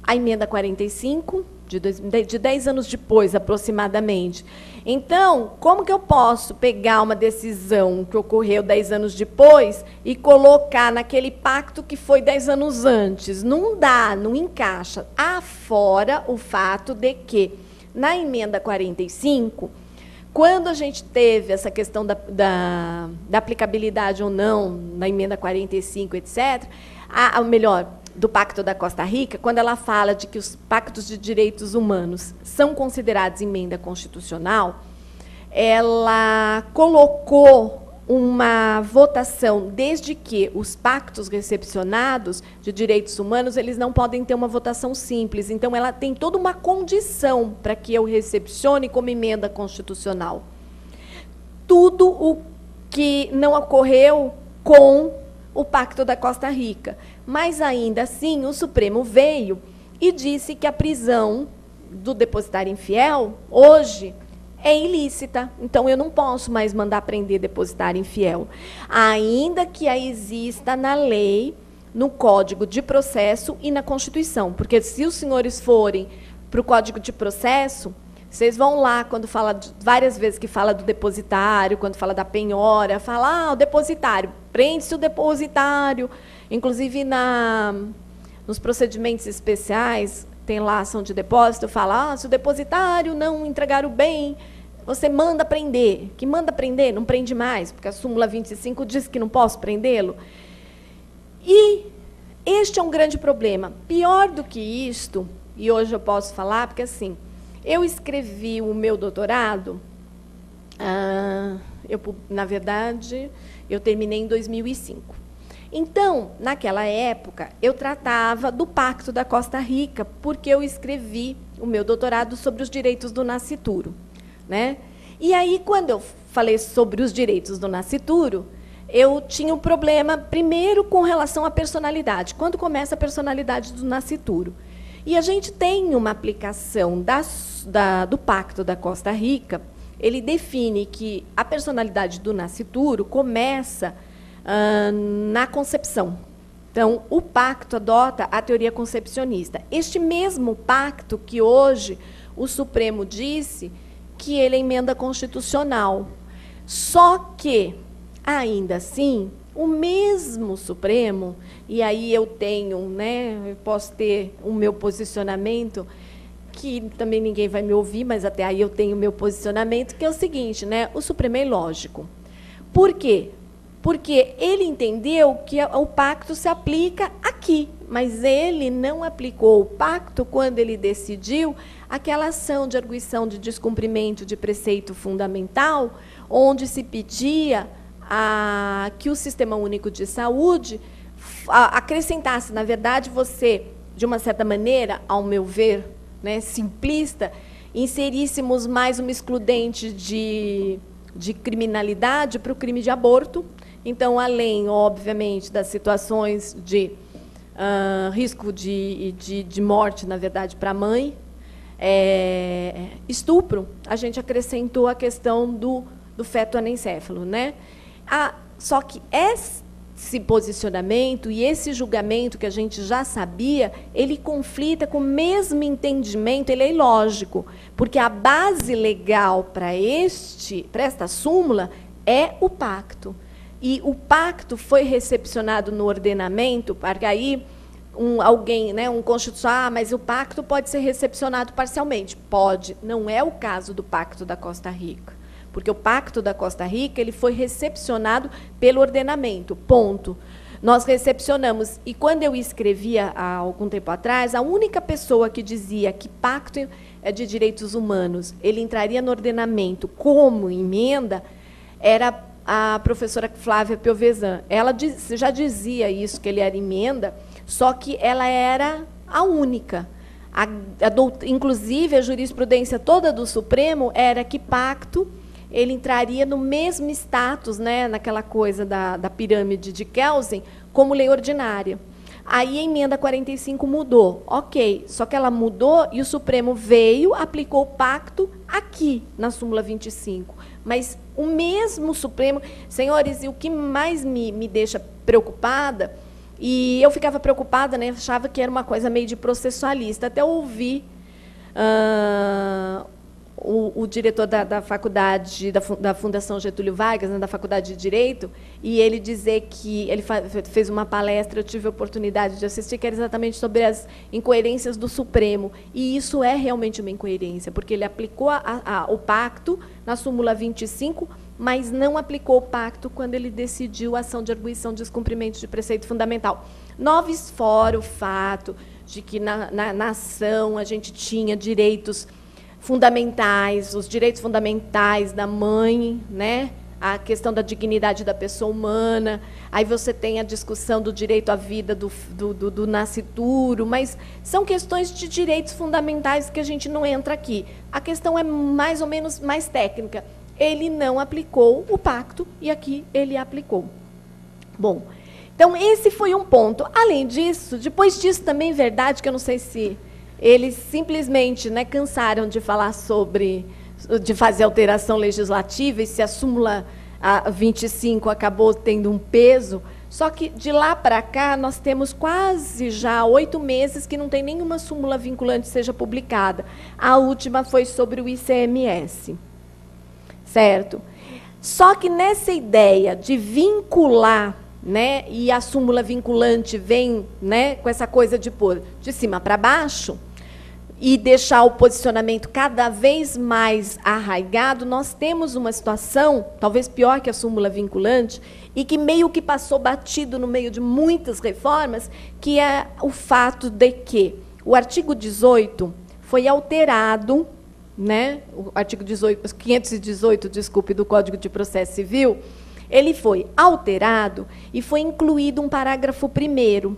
a emenda 45? De 10 anos depois, aproximadamente. Então, como que eu posso pegar uma decisão que ocorreu 10 anos depois e colocar naquele pacto que foi 10 anos antes? Não dá, não encaixa. Afora o fato de que, na emenda 45, quando a gente teve essa questão da aplicabilidade ou não, na emenda 45, etc., melhor, do Pacto da Costa Rica, quando ela fala de que os pactos de direitos humanos são considerados emenda constitucional, ela colocou uma votação, desde que os pactos recepcionados de direitos humanos, eles não podem ter uma votação simples. Então, ela tem toda uma condição para que eu recepcione como emenda constitucional. Tudo o que não ocorreu com o Pacto da Costa Rica. Mas, ainda assim, o Supremo veio e disse que a prisão do depositário infiel, hoje, é ilícita. Então, eu não posso mais mandar prender depositário infiel. Ainda que exista na lei, no Código de Processo e na Constituição. Porque, se os senhores forem para o Código de Processo, vocês vão lá, quando fala, várias vezes que fala do depositário, quando fala da penhora, fala, o depositário, prende-se o depositário. Inclusive, nos procedimentos especiais, tem lá ação de depósito, fala, se o depositário não entregar o bem, você manda prender. Que manda prender, não prende mais, porque a súmula 25 diz que não posso prendê-lo. E este é um grande problema. Pior do que isto, e hoje eu posso falar, porque assim, eu escrevi o meu doutorado, na verdade, eu terminei em 2005. Então, naquela época, eu tratava do Pacto da Costa Rica, porque eu escrevi o meu doutorado sobre os direitos do nascituro, né? E aí, quando eu falei sobre os direitos do nascituro, eu tinha um problema, primeiro, com relação à personalidade. Quando começa a personalidade do nascituro? E a gente tem uma aplicação do Pacto da Costa Rica, ele define que a personalidade do nascituro começa na concepção. Então, o pacto adota a teoria concepcionista. Este mesmo pacto que hoje o Supremo disse que ele é emenda constitucional. Só que, ainda assim, o mesmo Supremo, e aí eu tenho, né, eu posso ter o meu posicionamento, que também ninguém vai me ouvir, mas até aí eu tenho o meu posicionamento, que é o seguinte, né? O Supremo é ilógico. Por quê? Porque ele entendeu que o pacto se aplica aqui, mas ele não aplicou o pacto quando ele decidiu aquela ação de arguição de descumprimento de preceito fundamental, onde se pedia que o Sistema Único de Saúde acrescentasse, na verdade, você, de uma certa maneira, ao meu ver, né, simplista, inseríssemos mais uma excludente de criminalidade para o crime de aborto. Então, além, obviamente, das situações de risco de morte, na verdade, para a mãe, estupro, a gente acrescentou a questão do feto anencéfalo, né? Só que esse posicionamento e esse julgamento que a gente já sabia, ele conflita com o mesmo entendimento, ele é ilógico, porque a base legal para esta súmula é o pacto. E o pacto foi recepcionado no ordenamento, para aí alguém, né, um constitucional, mas o pacto pode ser recepcionado parcialmente. Pode, não é o caso do Pacto da Costa Rica, porque o Pacto da Costa Rica ele foi recepcionado pelo ordenamento, ponto. Nós recepcionamos, e quando eu escrevia há algum tempo atrás, a única pessoa que dizia que pacto de direitos humanos ele entraria no ordenamento como emenda era a professora Flávia Piovesan. Ela já dizia isso, que ele era emenda, só que ela era a única. Inclusive, a jurisprudência toda do Supremo era que pacto ele entraria no mesmo status, né, naquela coisa da pirâmide de Kelsen, como lei ordinária. Aí a emenda 45 mudou. Ok, só que ela mudou e o Supremo veio, aplicou o pacto aqui, na súmula 25. Mas o mesmo Supremo... Senhores, e o que mais me deixa preocupada, e eu ficava preocupada, né, achava que era uma coisa meio de processualista, até ouvir o diretor da faculdade, da Fundação Getúlio Vargas, né, da Faculdade de Direito, e ele dizer que ele fez uma palestra, eu tive a oportunidade de assistir, que era exatamente sobre as incoerências do Supremo. E isso é realmente uma incoerência, porque ele aplicou o pacto na súmula 25, mas não aplicou o pacto quando ele decidiu a ação de arguição de descumprimento de preceito fundamental. Noves fora o fato de que na ação a gente tinha direitos fundamentais, os direitos fundamentais da mãe, né? A questão da dignidade da pessoa humana, aí você tem a discussão do direito à vida do nascituro, mas são questões de direitos fundamentais que a gente não entra aqui. A questão é mais ou menos mais técnica. Ele não aplicou o pacto e aqui ele aplicou. Bom, então esse foi um ponto. Além disso, depois disso também é verdade que eu não sei se eles simplesmente, né, cansaram de falar de fazer alteração legislativa, e se a súmula 25 acabou tendo um peso, só que de lá para cá nós temos quase já 8 meses que não tem nenhuma súmula vinculante que seja publicada. A última foi sobre o ICMS. Certo? Só que nessa ideia de vincular, né, e a súmula vinculante vem, né, com essa coisa de pôr de cima para baixo, e deixar o posicionamento cada vez mais arraigado, nós temos uma situação, talvez pior que a súmula vinculante, e que meio que passou batido no meio de muitas reformas, que é o fato de que o artigo 18 foi alterado, né, o artigo 518, desculpe, do Código de Processo Civil, ele foi alterado e foi incluído um parágrafo 1º.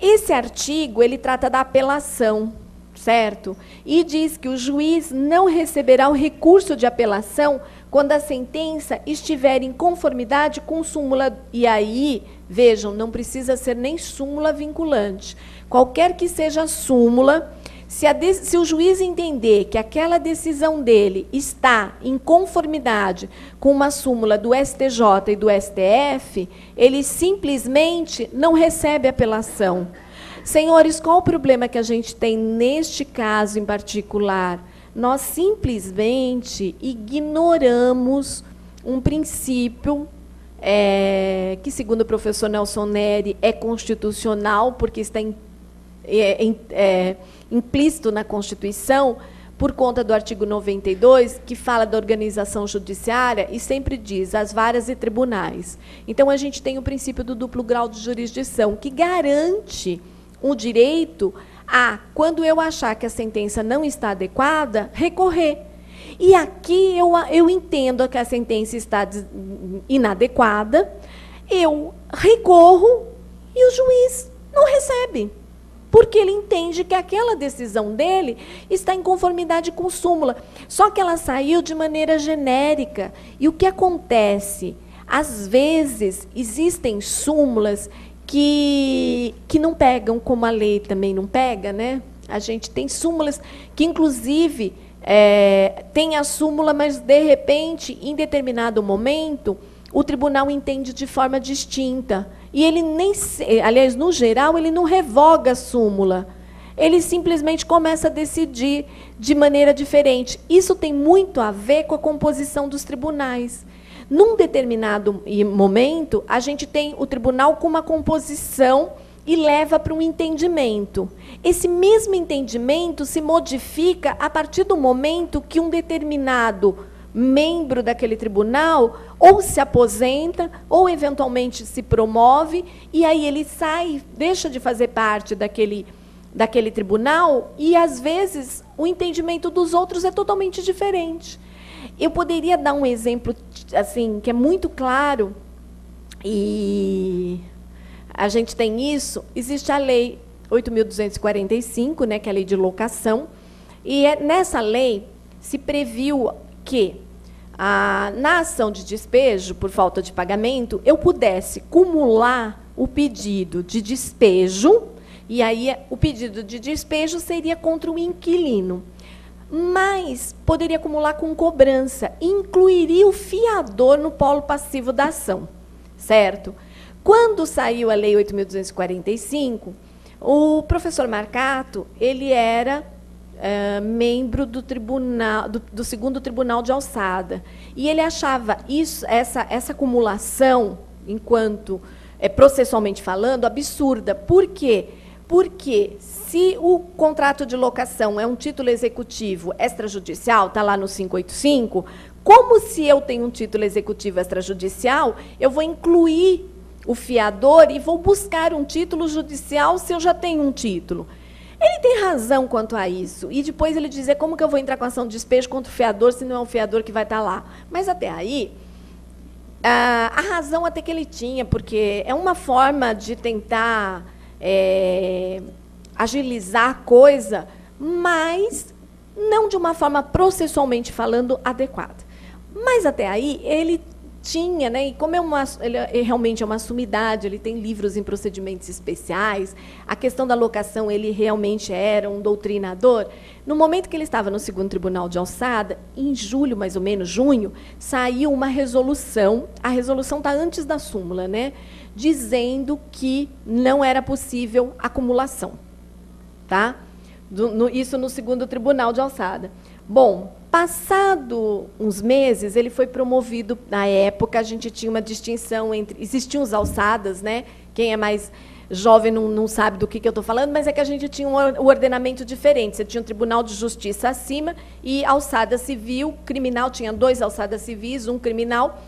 Esse artigo ele trata da apelação, certo? E diz que o juiz não receberá o recurso de apelação quando a sentença estiver em conformidade com súmula. E aí, vejam, não precisa ser nem súmula vinculante. Qualquer que seja a súmula, se o juiz entender que aquela decisão dele está em conformidade com uma súmula do STJ e do STF, ele simplesmente não recebe apelação. Senhores, qual o problema que a gente tem neste caso em particular? Nós simplesmente ignoramos um princípio que, segundo o professor Nelson Neri, é constitucional, porque está implícito na Constituição, por conta do artigo 92, que fala da organização judiciária e sempre diz as varas e tribunais. Então, a gente tem o princípio do duplo grau de jurisdição, que garante o direito a, quando eu achar que a sentença não está adequada, recorrer. E aqui eu entendo que a sentença está inadequada, eu recorro e o juiz não recebe, porque ele entende que aquela decisão dele está em conformidade com súmula. Só que ela saiu de maneira genérica. E o que acontece? Às vezes, existem súmulas que não pegam, como a lei também não pega, né? A gente tem súmulas que, inclusive, tem a súmula, mas, de repente, em determinado momento, o tribunal entende de forma distinta. E ele nem, aliás, no geral, ele não revoga a súmula. Ele simplesmente começa a decidir de maneira diferente. Isso tem muito a ver com a composição dos tribunais. Num determinado momento, a gente tem o tribunal com uma composição e leva para um entendimento. Esse mesmo entendimento se modifica a partir do momento que um determinado membro daquele tribunal ou se aposenta, ou eventualmente se promove, e aí ele sai, deixa de fazer parte daquele tribunal, e, às vezes, o entendimento dos outros é totalmente diferente. Eu poderia dar um exemplo assim, que é muito claro, e a gente tem isso. Existe a Lei 8.245, né, que é a Lei de Locação, e nessa lei se previu que, na ação de despejo, por falta de pagamento, eu pudesse cumular o pedido de despejo, e aí o pedido de despejo seria contra o inquilino. Mas poderia acumular com cobrança, incluiria o fiador no polo passivo da ação, certo? Quando saiu a Lei 8.245, o professor Marcato, ele era membro do tribunal, do segundo tribunal de alçada, e ele achava essa acumulação, enquanto processualmente falando, absurda. Por quê? Porque se o contrato de locação é um título executivo extrajudicial, está lá no 585, como se eu tenho um título executivo extrajudicial, eu vou incluir o fiador e vou buscar um título judicial se eu já tenho um título? Ele tem razão quanto a isso. E depois ele dizer como que eu vou entrar com ação de despejo contra o fiador se não é o fiador que vai estar lá. Mas até aí, a razão até que ele tinha, porque é uma forma de tentar agilizar a coisa, mas não de uma forma processualmente falando adequada. Mas até aí ele tinha, né, e como ele realmente é uma sumidade, ele tem livros em procedimentos especiais, a questão da locação, ele realmente era um doutrinador. No momento que ele estava no segundo tribunal de alçada, em julho, mais ou menos, junho, saiu uma resolução, a resolução está antes da súmula, né, dizendo que não era possível acumulação. Tá? Isso no segundo tribunal de alçada. Bom, passado uns meses, ele foi promovido. Na época, a gente tinha uma distinção entre... Existiam os alçadas, né? Quem é mais jovem não sabe do que eu estou falando, mas é que a gente tinha um ordenamento diferente. Você tinha um tribunal de justiça acima e alçada civil, criminal, tinha 2 alçadas civis, um criminal,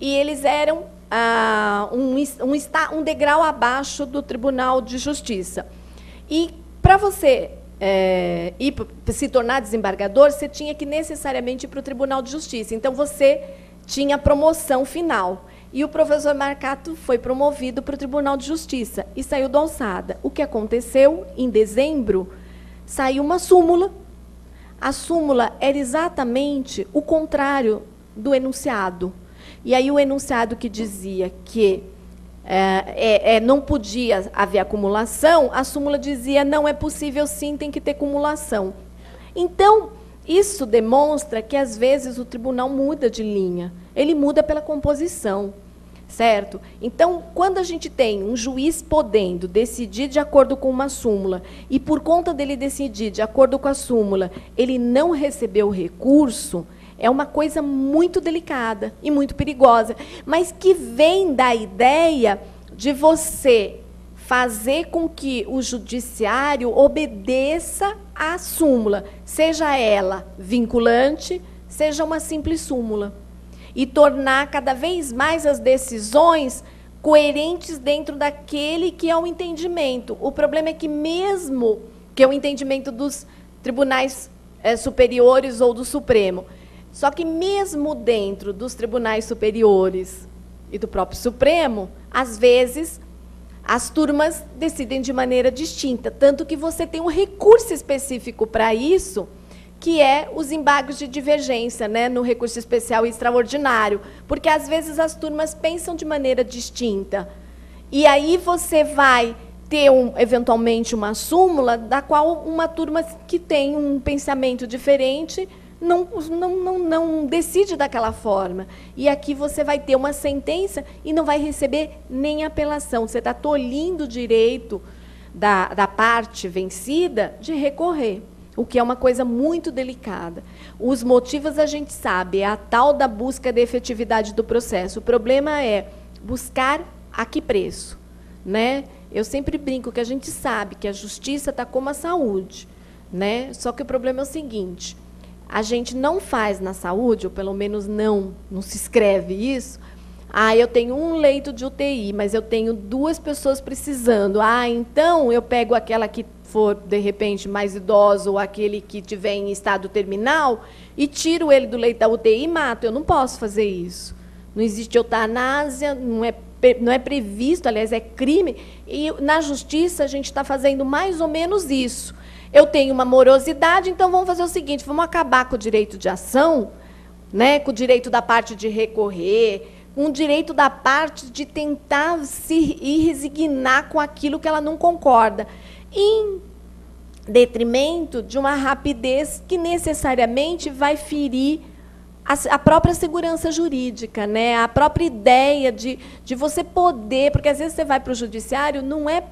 e eles eram um degrau abaixo do Tribunal de Justiça. E, para você se tornar desembargador, você tinha que necessariamente ir para o Tribunal de Justiça. Então, você tinha a promoção final. E o professor Marcato foi promovido para o Tribunal de Justiça e saiu do alçada. O que aconteceu? Em dezembro, saiu uma súmula. A súmula era exatamente o contrário do enunciado. E aí o enunciado que dizia que não podia haver acumulação, a súmula dizia, não é possível sim, tem que ter acumulação. Então, isso demonstra que, às vezes, o tribunal muda de linha. Ele muda pela composição, certo? Então, quando a gente tem um juiz podendo decidir de acordo com uma súmula, e por conta dele decidir de acordo com a súmula, ele não recebeu o recurso, é uma coisa muito delicada e muito perigosa, mas que vem da ideia de você fazer com que o judiciário obedeça à súmula, seja ela vinculante, seja uma simples súmula, e tornar cada vez mais as decisões coerentes dentro daquele que é o entendimento. O problema é que mesmo que é o entendimento dos tribunais superiores ou do Supremo, só que mesmo dentro dos tribunais superiores e do próprio Supremo, às vezes as turmas decidem de maneira distinta, tanto que você tem um recurso específico para isso, que é os embargos de divergência, né, no recurso especial e extraordinário, porque às vezes as turmas pensam de maneira distinta. E aí você vai ter, eventualmente, uma súmula da qual uma turma que tem um pensamento diferente não decide daquela forma. E aqui você vai ter uma sentença e não vai receber nem apelação. Você está tolhindo o direito da parte vencida de recorrer, o que é uma coisa muito delicada. Os motivos a gente sabe, é a tal da busca da efetividade do processo. O problema é buscar a que preço, né? Eu sempre brinco que a gente sabe que a justiça está como a saúde, né? Só que o problema é o seguinte: a gente não faz na saúde, ou pelo menos não se escreve isso. Ah, eu tenho um leito de UTI, mas eu tenho 2 pessoas precisando. Ah, então eu pego aquela que for, de repente, mais idosa ou aquele que estiver em estado terminal e tiro ele do leito da UTI e mato. Eu não posso fazer isso. Não existe eutanásia, não é previsto, aliás, é crime. E na justiça a gente está fazendo mais ou menos isso. Eu tenho uma morosidade, então vamos fazer o seguinte, vamos acabar com o direito de ação, né, com o direito da parte de recorrer, com o direito da parte de tentar se ir resignar com aquilo que ela não concorda, em detrimento de uma rapidez que necessariamente vai ferir a própria segurança jurídica, né, a própria ideia de você poder, porque às vezes você vai para o judiciário, não é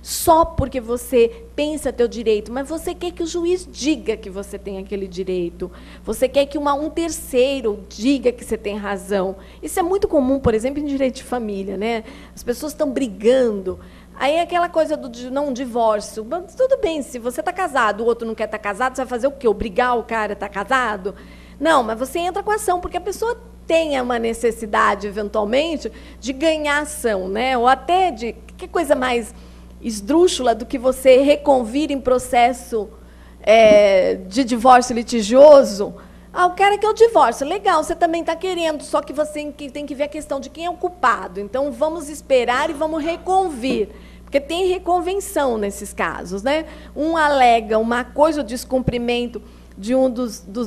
só porque você pensa teu direito, mas você quer que o juiz diga que você tem aquele direito. Você quer que um terceiro diga que você tem razão. Isso é muito comum, por exemplo, em direito de família, né? As pessoas estão brigando. Aí aquela coisa do não divórcio. Tudo bem, se você está casado, o outro não quer estar casado, você vai fazer o quê? Obrigar o cara a estar casado? Não, mas você entra com a ação, porque a pessoa tem uma necessidade, eventualmente, de ganhar ação, né? Ou até de... Que coisa mais esdrúxula do que você reconvir em processo de divórcio litigioso. Ah, o cara quer o divórcio. Legal, você também está querendo, só que você tem que ver a questão de quem é o culpado. Então, vamos esperar e vamos reconvir. Porque tem reconvenção nesses casos, né? Um alega uma coisa, o descumprimento de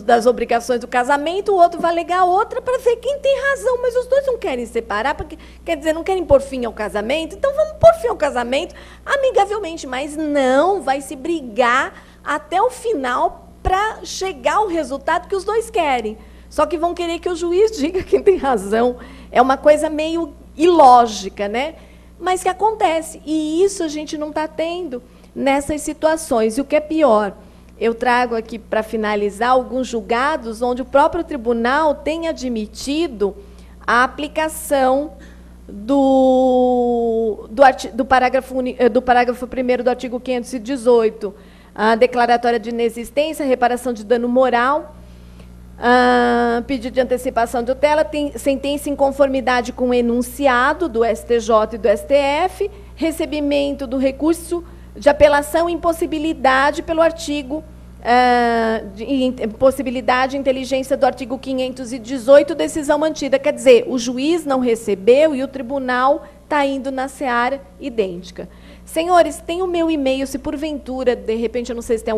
das obrigações do casamento, o outro vai alegar outra para ver quem tem razão, mas os dois não querem separar, porque, quer dizer, não querem pôr fim ao casamento, então vamos pôr fim ao casamento amigavelmente, mas não, vai se brigar até o final para chegar ao resultado que os dois querem. Só que vão querer que o juiz diga quem tem razão. É uma coisa meio ilógica, né? Mas que acontece, e isso a gente não está tendo nessas situações. E o que é pior, eu trago aqui, para finalizar, alguns julgados onde o próprio tribunal tem admitido a aplicação do parágrafo 1º do artigo 518, a declaratória de inexistência, reparação de dano moral, pedido de antecipação de tutela, tem sentença em conformidade com o enunciado do STJ e do STF, recebimento do recurso de apelação e impossibilidade pelo artigo, possibilidade e inteligência do artigo 518, decisão mantida. Quer dizer, o juiz não recebeu e o tribunal está indo na seara idêntica. Senhores, tem o meu e-mail, se porventura, de repente, eu não sei se tem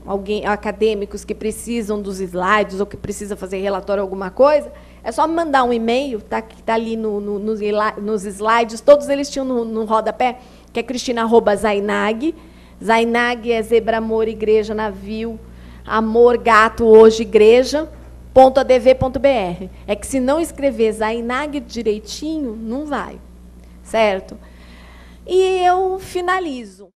alguém, acadêmicos que precisam dos slides ou que precisa fazer relatório alguma coisa, é só me mandar um e-mail, tá, que está ali nos slides, todos eles tinham no rodapé, que é cristina@zainag. Zainag é zebra, amor, igreja, navio, amor, gato, hoje, igreja, .adv.br. É que se não escrever Zainag direitinho, não vai, certo? E eu finalizo.